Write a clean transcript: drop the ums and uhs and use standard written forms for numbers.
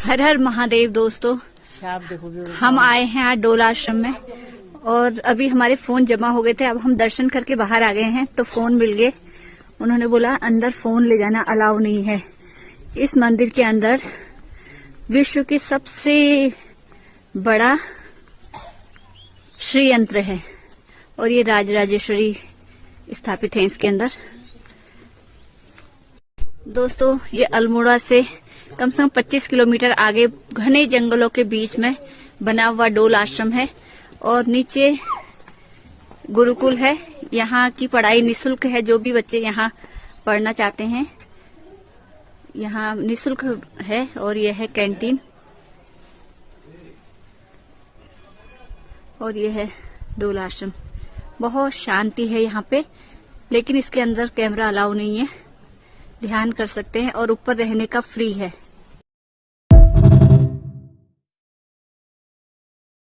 हर हर महादेव दोस्तों, हम आए हैं आज डोल आश्रम में और अभी हमारे फोन जमा हो गए थे। अब हम दर्शन करके बाहर आ गए हैं तो फोन मिल गए। उन्होंने बोला अंदर फोन ले जाना अलाउ नहीं है। इस मंदिर के अंदर विश्व की सबसे बड़ा श्री यंत्र है और ये राजराजेश्वरी स्थापित है इसके अंदर। दोस्तों ये अल्मोड़ा से कम से कम 25 किलोमीटर आगे घने जंगलों के बीच में बना हुआ डोल आश्रम है और नीचे गुरुकुल है। यहाँ की पढ़ाई निशुल्क है। जो भी बच्चे यहाँ पढ़ना चाहते हैं यहाँ निशुल्क है। और यह है कैंटीन और यह है डोल आश्रम। बहुत शांति है यहाँ पे, लेकिन इसके अंदर कैमरा अलाउ नहीं है। ध्यान कर सकते हैं और ऊपर रहने का फ्री है।